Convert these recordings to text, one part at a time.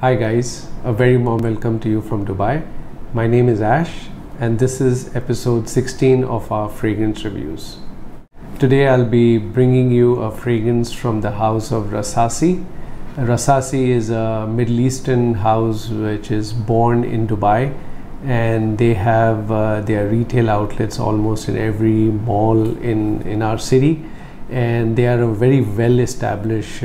Hi guys, a very warm welcome to you from Dubai. My name is Ash and this is episode 16 of our fragrance reviews. Today I'll be bringing you a fragrance from the house of RASASI. RASASI is a Middle Eastern house which is born in Dubai, and they have their retail outlets almost in every mall in our city, and they are a very well established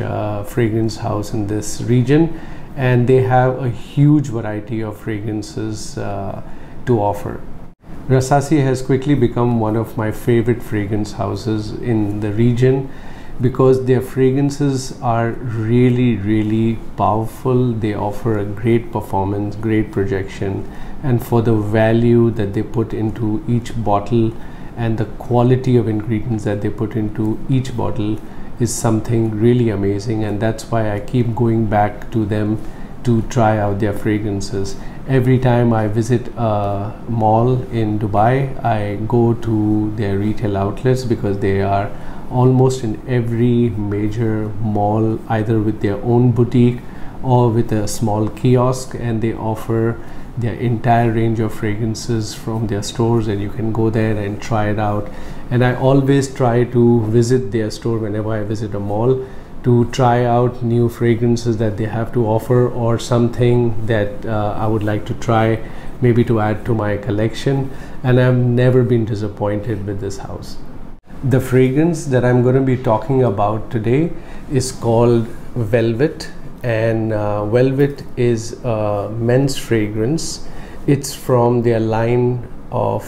fragrance house in this region, and they have a huge variety of fragrances to offer. RASASI has quickly become one of my favorite fragrance houses in the region because their fragrances are really powerful. They offer a great performance, great projection, and for the value that they put into each bottle and the quality of ingredients that they put into each bottle is something really amazing, and that's why I keep going back to them to try out their fragrances. Every time I visit a mall in Dubai, I go to their retail outlets because they are almost in every major mall, either with their own boutique or with a small kiosk, and they offer their entire range of fragrances from their stores, and you can go there and try it out. And I always try to visit their store whenever I visit a mall to try out new fragrances that they have to offer, or something that I would like to try, maybe to add to my collection, and I've never been disappointed with this house. The fragrance that I'm going to be talking about today is called Velvet, and Velvet is a men's fragrance. It's from their line of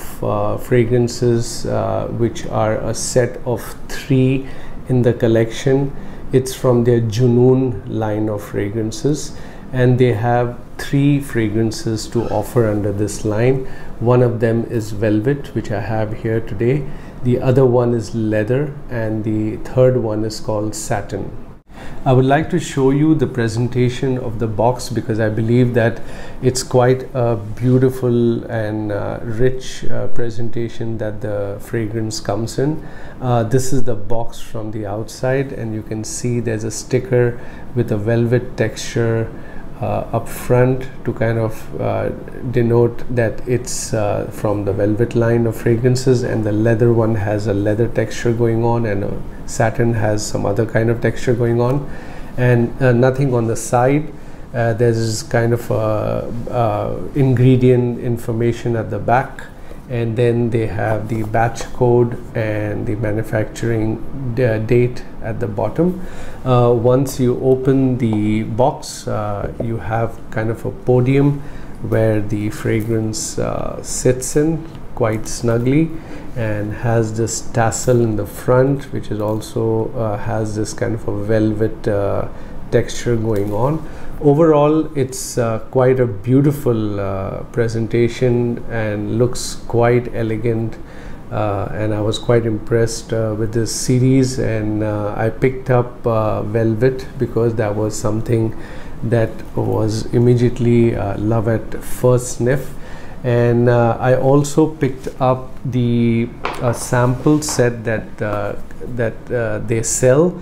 fragrances which are a set of 3 in the collection. It's from their Junoon line of fragrances, and they have 3 fragrances to offer under this line. One of them is Velvet, which I have here today. The other one is Leather, and the third one is called Satin. I would like to show you the presentation of the box because I believe that it's quite a beautiful and rich presentation that the fragrance comes in. This is the box from the outside, and you can see there's a sticker with a velvet texture up front to kind of denote that it's from the Velvet line of fragrances, and the Leather one has a leather texture going on, and Satin has some other kind of texture going on, and nothing on the side. There's kind of ingredient information at the back, and then they have the batch code and the manufacturing date at the bottom. Once you open the box, you have kind of a podium where the fragrance sits in quite snugly, and has this tassel in the front, which is also has this kind of a velvet texture going on. Overall, it's quite a beautiful presentation and looks quite elegant, and I was quite impressed with this series, and I picked up Velvet because that was something that was immediately love at first sniff. And I also picked up the sample set that they sell.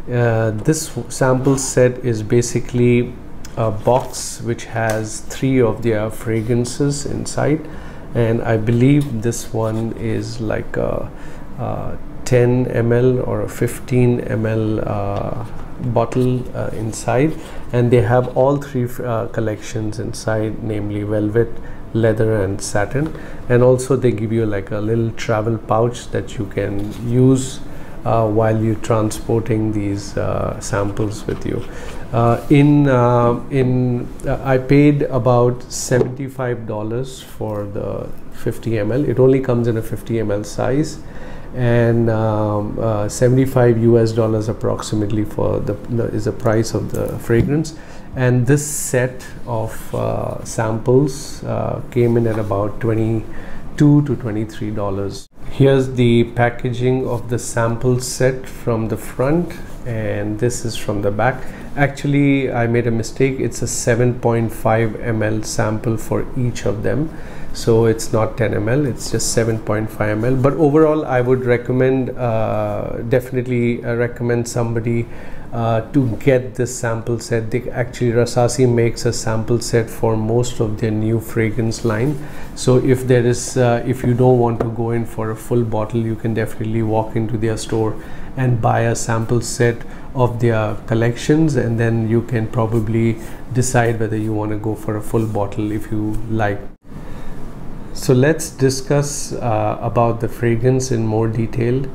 This sample set is basically a box which has 3 of their fragrances inside, and I believe this one is like a 10 ml or a 15 ml bottle inside, and they have all 3 collections inside, namely Velvet, Leather and Satin, and also they give you like a little travel pouch that you can use while you're transporting these samples with you. I paid about $75 for the 50 ml. It only comes in a 50 ml size, and $75 US approximately for is the price of the fragrance. And this set of samples came in at about $22 to $23. Here's the packaging of the sample set from the front, and this is from the back. Actually, I made a mistake. It's a 7.5 ml sample for each of them, so it's not 10 ml, it's just 7.5 ml. But overall, I would recommend definitely recommend somebody to get this sample set. They actually, RASASI makes a sample set for most of their new fragrance line. So if there is if you don't want to go in for a full bottle, you can definitely walk into their store and buy a sample set of their collections, and then you can probably decide whether you want to go for a full bottle if you like. So let's discuss about the fragrance in more detail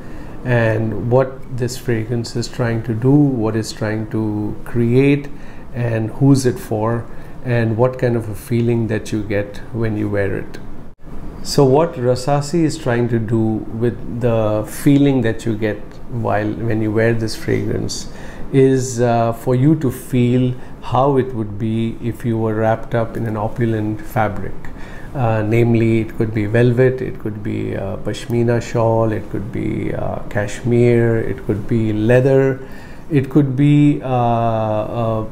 and what this fragrance is trying to do, what it's trying to create, and who's it for, and what kind of a feeling that you get when you wear it. So what RASASI is trying to do with the feeling that you get when you wear this fragrance is for you to feel how it would be if you were wrapped up in an opulent fabric. Namely, it could be velvet, it could be a pashmina shawl, it could be cashmere, it could be leather, it could be a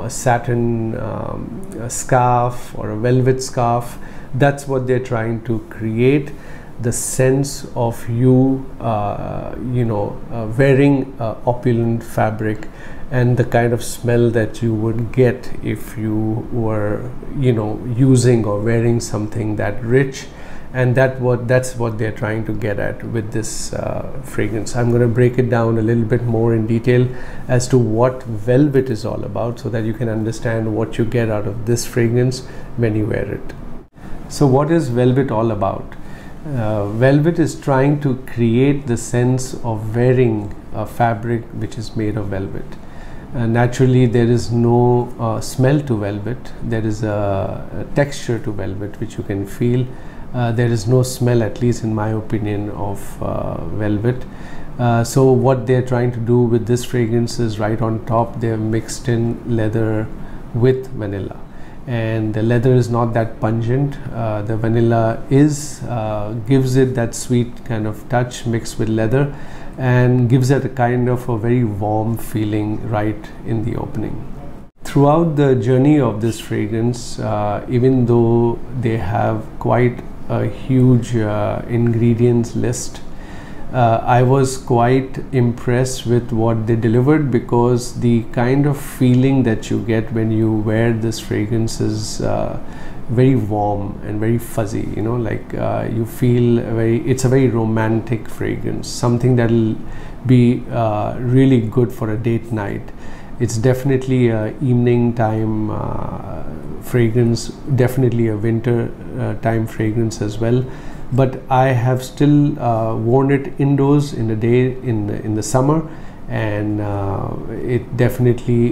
satin a scarf or a velvet scarf. That's what they're trying to create, the sense of you wearing opulent fabric, and the kind of smell that you would get if you were using or wearing something that rich. And that's what they're trying to get at with this fragrance. I'm going to break it down a little bit more in detail as to what velvet is all about, so that you can understand what you get out of this fragrance when you wear it. So what is velvet all about? Velvet is trying to create the sense of wearing a fabric which is made of velvet. Naturally, there is no smell to velvet. There is a texture to velvet which you can feel. There is no smell, at least in my opinion, of velvet. So what they're trying to do with this fragrance is, right on top, they've mixed in leather with vanilla. And the leather is not that pungent. The vanilla gives it that sweet kind of touch mixed with leather, and gives it a kind of a very warm feeling right in the opening. Throughout the journey of this fragrance, even though they have quite a huge ingredients list, I was quite impressed with what they delivered, because the kind of feeling that you get when you wear this fragrance is very warm and very fuzzy, you feel it's a very romantic fragrance, something that will be really good for a date night. It's definitely a evening time fragrance, definitely a winter time fragrance as well. But I have still worn it indoors in the day in the summer, and it definitely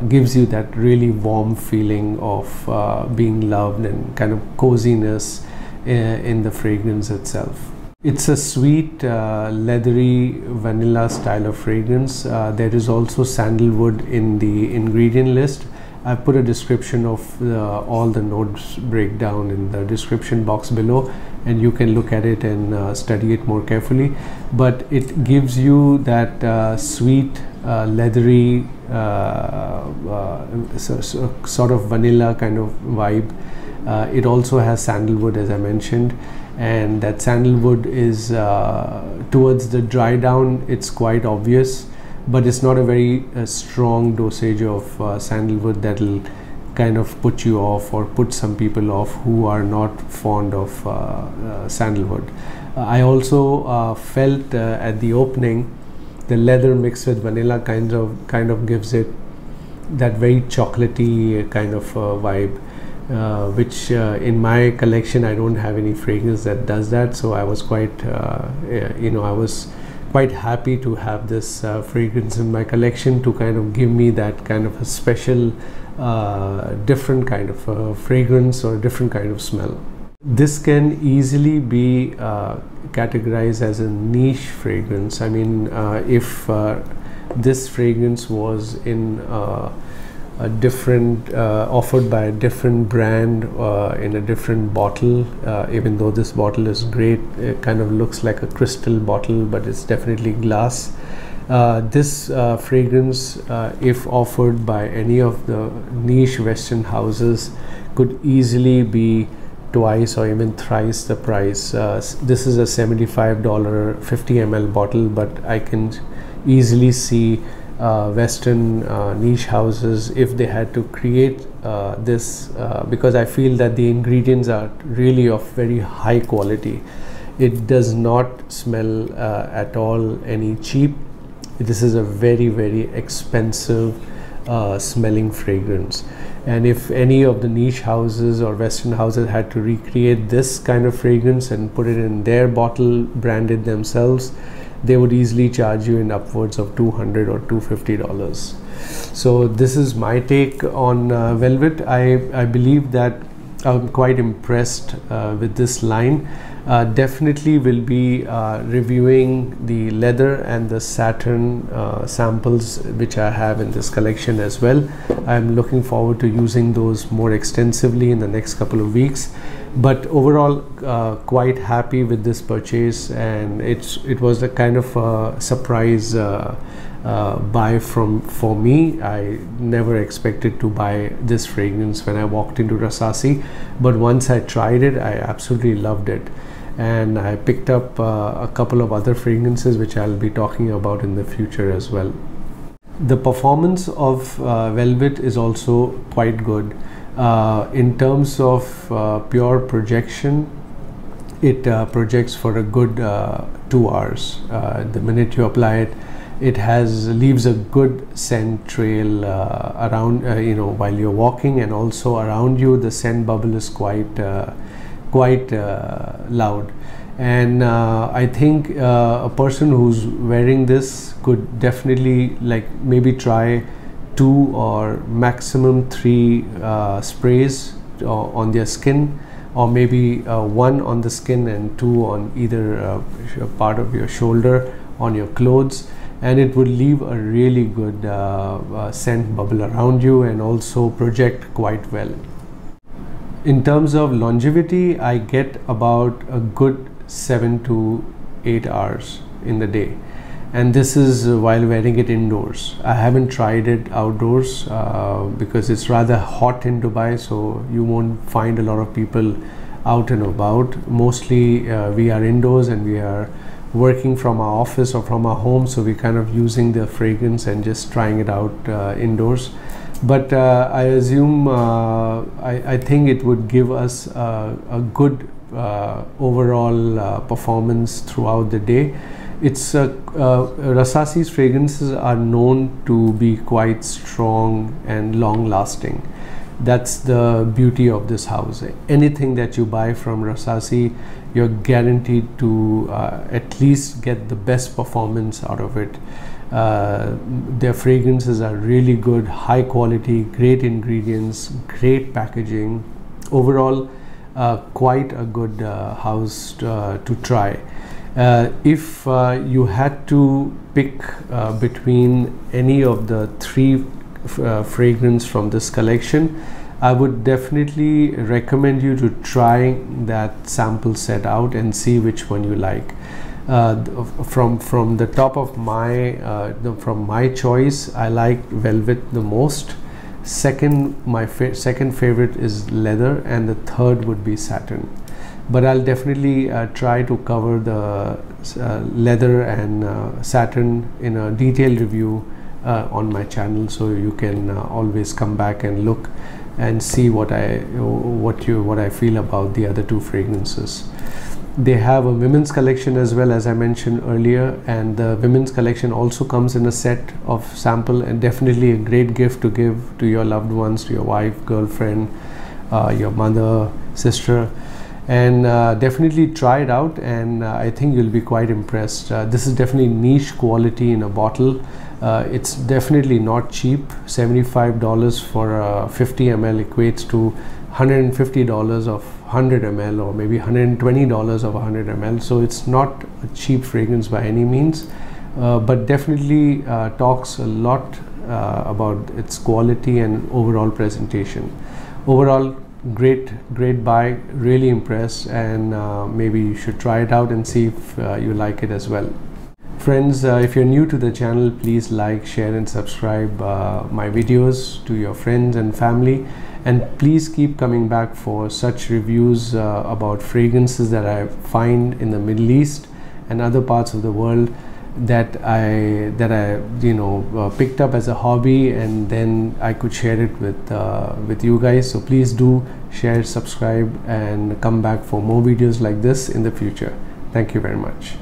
gives you that really warm feeling of being loved and kind of coziness in the fragrance itself. It's a sweet leathery vanilla style of fragrance. There is also sandalwood in the ingredient list. I put a description of all the notes breakdown in the description box below, and you can look at it and study it more carefully. But it gives you that sweet leathery sort of vanilla kind of vibe. It also has sandalwood, as I mentioned, and that sandalwood is towards the dry down, it's quite obvious, but it's not a very strong dosage of sandalwood that will kind of put you off or put some people off who are not fond of sandalwood. I also felt at the opening, the leather mixed with vanilla kind of gives it that very chocolatey kind of vibe, which in my collection I don't have any fragrance that does that. So I was quite I was quite happy to have this fragrance in my collection to kind of give me that kind of a special different kind of fragrance or different kind of smell. This can easily be categorized as a niche fragrance. I mean, if this fragrance was in a different offered by a different brand in a different bottle, even though this bottle is great, it kind of looks like a crystal bottle, but it's definitely glass. This fragrance, if offered by any of the niche Western houses, could easily be twice or even thrice the price. This is a $75 50 ml bottle, but I can easily see Western niche houses if they had to create this, because I feel that the ingredients are really of very high quality. It does not smell at all any cheap. This is a very expensive smelling fragrance, and if any of the niche houses or Western houses had to recreate this kind of fragrance and put it in their bottle, branded themselves, they would easily charge you in upwards of $200 or $250. So this is my take on Velvet. I believe that I'm quite impressed with this line. Definitely will be reviewing the leather and the satin samples which I have in this collection as well. I'm looking forward to using those more extensively in the next couple of weeks. But overall, quite happy with this purchase, and it was a kind of a surprise buy for me. I never expected to buy this fragrance when I walked into RASASI, but once I tried it, I absolutely loved it. And I picked up a couple of other fragrances which I'll be talking about in the future as well. The performance of Velvet is also quite good. In terms of pure projection, it projects for a good 2 hours. The minute you apply it, it leaves a good scent trail around, while you're walking, and also around you the scent bubble is quite loud. And I think a person who's wearing this could definitely maybe try 2 or maximum 3 sprays on their skin, or maybe 1 on the skin and 2 on either part of your shoulder, on your clothes, and it would leave a really good scent bubble around you and also project quite well. In terms of longevity, I get about a good 7 to 8 hours in the day, and this is while wearing it indoors. I haven't tried it outdoors because it's rather hot in Dubai, so you won't find a lot of people out and about. Mostly we are indoors and we are working from our office or from our home, so we're kind of using the fragrance and just trying it out indoors. But I assume I think it would give us a good overall performance throughout the day. It's RASASI's fragrances are known to be quite strong and long lasting. That's the beauty of this house. Anything that you buy from RASASI, you're guaranteed to at least get the best performance out of it. Their fragrances are really good, high quality, great ingredients, great packaging. Overall, quite a good house to try. If you had to pick between any of the 3 fragrance from this collection, I would definitely recommend you to try that sample set out and see which one you like. From the top of from my choice, I like Velvet the most. My second favorite is leather, and the third would be satin. But I'll definitely try to cover the leather and satin in a detailed review on my channel, so you can always come back and look and see what I feel about the other 2 fragrances. They have a women's collection as well, as I mentioned earlier, and the women's collection also comes in a set of sample, and definitely a great gift to give to your loved ones, to your wife, girlfriend, your mother, sister. And definitely try it out, and I think you'll be quite impressed. This is definitely niche quality in a bottle. It's definitely not cheap. $75 for 50 ml equates to $150 of 100 ml, or maybe $120 of 100 ml. So it's not a cheap fragrance by any means, but definitely talks a lot about its quality and overall presentation. Overall, great buy, really impressed, and maybe you should try it out and see if you like it as well. Friends, if you're new to the channel, please like, share and subscribe my videos to your friends and family, and please keep coming back for such reviews about fragrances that I find in the Middle East and other parts of the world. that I picked up as a hobby, and then I could share it with you guys. So please do share, subscribe, and come back for more videos like this in the future. Thank you very much.